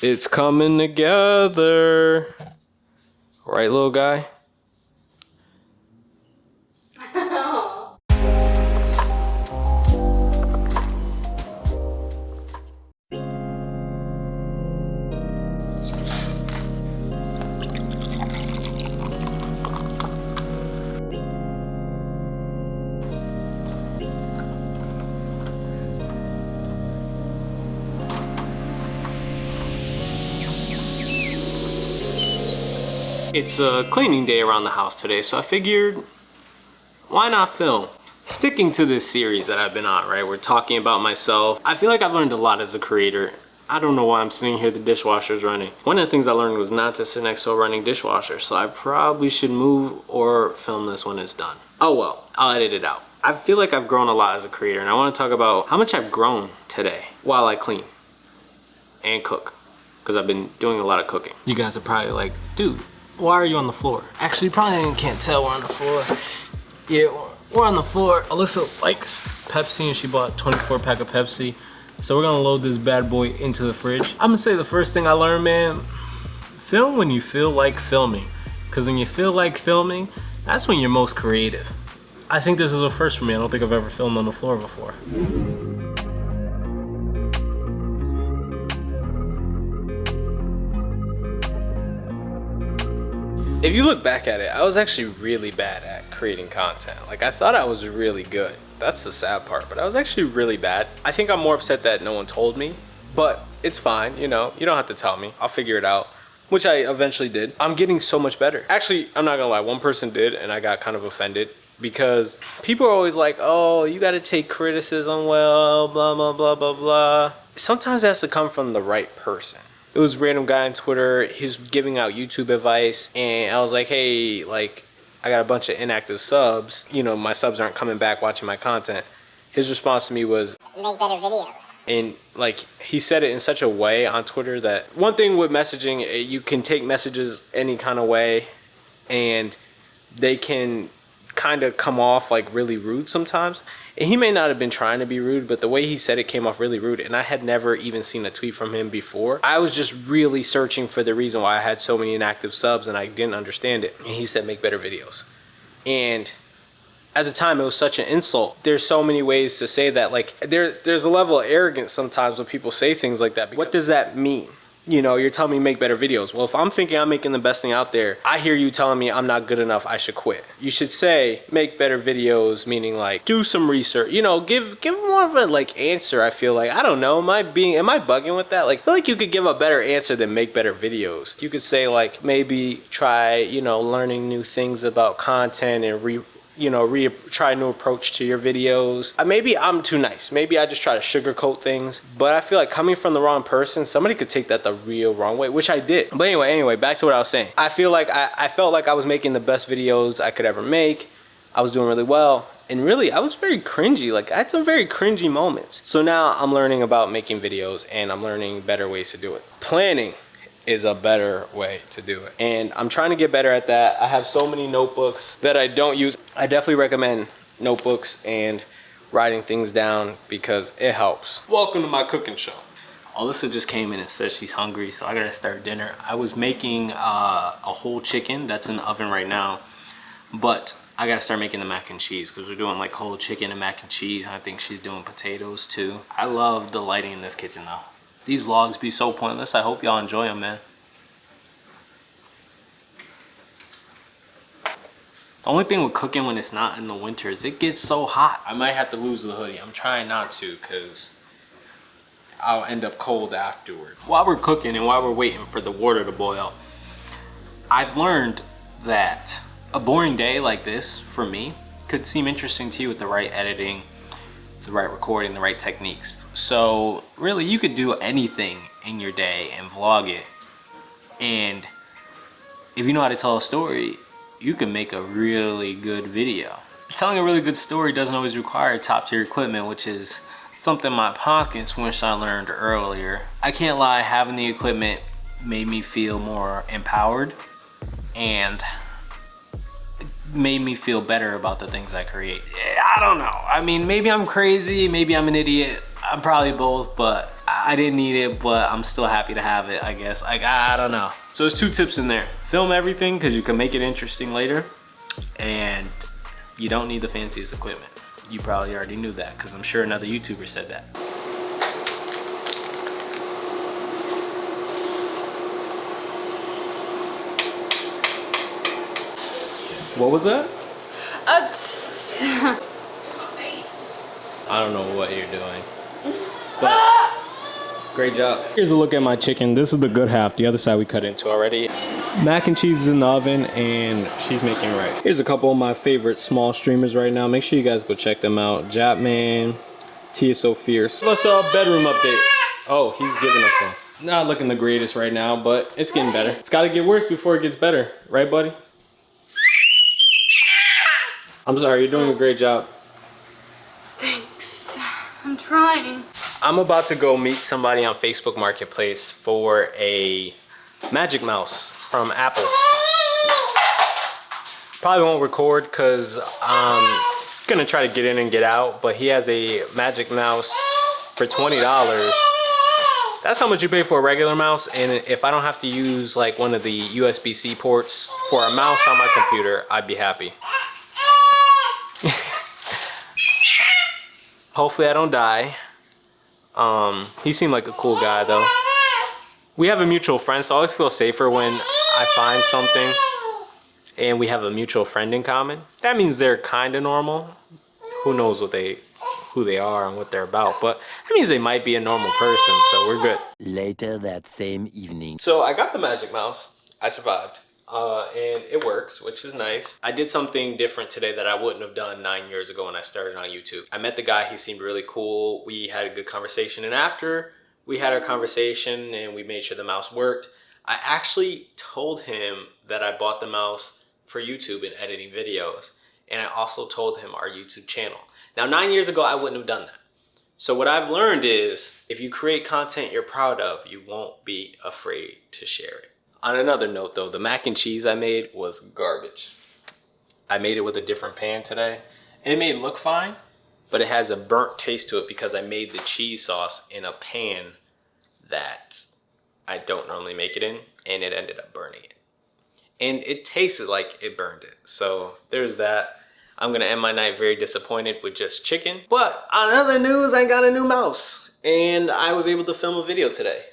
It's coming together. Right, little guy? It's a cleaning day around the house today, so I figured, why not film? Sticking to this series that I've been on, right? We're talking about myself. I feel like I've learned a lot as a creator. I don't know why I'm sitting here, the dishwasher's running. One of the things I learned was not to sit next to a running dishwasher, so I probably should move or film this when it's done. Oh well, I'll edit it out. I feel like I've grown a lot as a creator, and I want to talk about how much I've grown today while I clean and cook, because I've been doing a lot of cooking. You guys are probably like, dude, why are you on the floor? Actually, you probably can't tell we're on the floor. Yeah, we're on the floor. Alyssa likes Pepsi and she bought a 24 pack of Pepsi. So we're gonna load this bad boy into the fridge. I'm gonna say the first thing I learned, man, film when you feel like filming. Because when you feel like filming, that's when you're most creative. I think this is a first for me. I don't think I've ever filmed on the floor before. If you look back at it, I was actually really bad at creating content. Like, I thought I was really good. That's the sad part, but I was actually really bad. I think I'm more upset that no one told me, but it's fine, you know, you don't have to tell me. I'll figure it out, which I eventually did. I'm getting so much better. Actually, I'm not gonna lie, one person did, and I got kind of offended because people are always like, oh, you gotta take criticism well, blah, blah, blah, blah, blah. Sometimes it has to come from the right person. It was a random guy on Twitter. He was giving out YouTube advice, and I was like, hey, like, I got a bunch of inactive subs. You know, my subs aren't coming back watching my content. His response to me was, make better videos. And like, he said it in such a way on Twitter that one thing with messaging, you can take messages any kind of way, and they can kind of come off like really rude sometimes. And he may not have been trying to be rude, but the way he said it came off really rude, and I had never even seen a tweet from him before. I was just really searching for the reason why I had so many inactive subs, and I didn't understand it. And he said, make better videos. And at the time, it was such an insult. There's so many ways to say that. Like, there's a level of arrogance sometimes when people say things like that. What does that mean? You know, you're telling me make better videos. Well, if I'm thinking I'm making the best thing out there, I hear you telling me I'm not good enough, I should quit. You should say make better videos, meaning like do some research. You know, give more of a like answer. I feel like, I don't know, am I bugging with that? Like, I feel like you could give a better answer than make better videos. You could say like maybe try, you know, learning new things about content and try a new approach to your videos. Maybe I'm too nice. Maybe I just try to sugarcoat things. But I feel like coming from the wrong person, somebody could take that the real wrong way, which I did. But anyway, back to what I was saying. I feel like I felt like I was making the best videos I could ever make. I was doing really well. And really, I was very cringy. Like, I had some very cringy moments. So now I'm learning about making videos, and I'm learning better ways to do it. Planning is a better way to do it, and I'm trying to get better at that. I have so many notebooks that I don't use. I definitely recommend notebooks and writing things down because it helps. Welcome to my cooking show. Alyssa just came in and said she's hungry, so I gotta start dinner. I was making a whole chicken that's in the oven right now, but I gotta start making the mac and cheese because we're doing like whole chicken and mac and cheese, and I think she's doing potatoes too. I love the lighting in this kitchen though. These vlogs be so pointless. I hope y'all enjoy them, man. The only thing with cooking when it's not in the winter is it gets so hot. I might have to lose the hoodie. I'm trying not to because I'll end up cold afterward. While we're cooking and while we're waiting for the water to boil, I've learned that a boring day like this, for me, could seem interesting to you with the right editing, the right recording, the right techniques. So really, you could do anything in your day and vlog it. And if you know how to tell a story, you can make a really good video. Telling a really good story doesn't always require top tier equipment, which is something my pockets wish I learned earlier. I can't lie, having the equipment made me feel more empowered, and made me feel better about the things I create. Yeah, I don't know. I mean, maybe I'm crazy, maybe I'm an idiot. I'm probably both, but I didn't need it, but I'm still happy to have it, I guess. Like, I don't know. So there's 2 tips in there. Film everything because you can make it interesting later, and you don't need the fanciest equipment. You probably already knew that because I'm sure another YouTuber said that. What was that? I don't know what you're doing, but great job. Here's a look at my chicken. This is the good half. The other side we cut into already. Mac and cheese is in the oven and she's making rice. Here's a couple of my favorite small streamers right now. Make sure you guys go check them out. Japman, Tia So Fierce. What's up? Bedroom update. Oh, he's giving us one. Not looking the greatest right now, but it's getting better. It's gotta get worse before it gets better. Right, buddy? I'm sorry, you're doing a great job. Thanks. I'm trying. I'm about to go meet somebody on Facebook Marketplace for a Magic Mouse from Apple. Probably won't record because I'm gonna try to get in and get out, but he has a Magic Mouse for $20. That's how much you pay for a regular mouse, and if I don't have to use like one of the USB-C ports for a mouse on my computer, I'd be happy. Hopefully I don't die. He seemed like a cool guy though. We have a mutual friend, so I always feel safer when I find something and we have a mutual friend in common. That means they're kind of normal. Who knows who they are and what they're about, but that means they might be a normal person, so we're good. Later that same evening. So I got the Magic Mouse. I survived. And it works, which is nice. I did something different today that I wouldn't have done 9 years ago when I started on YouTube. I met the guy, he seemed really cool. We had a good conversation, and after we had our conversation and we made sure the mouse worked, I actually told him that I bought the mouse for YouTube and editing videos. And I also told him our YouTube channel. Now, 9 years ago, I wouldn't have done that. So what I've learned is if you create content you're proud of, you won't be afraid to share it. On another note though, the mac and cheese I made was garbage. I made it with a different pan today, and it may look fine, but it has a burnt taste to it because I made the cheese sauce in a pan that I don't normally make it in, and it ended up burning it. And it tasted like it burned it. So there's that. I'm gonna end my night very disappointed with just chicken. But on other news, I got a new mouse, and I was able to film a video today.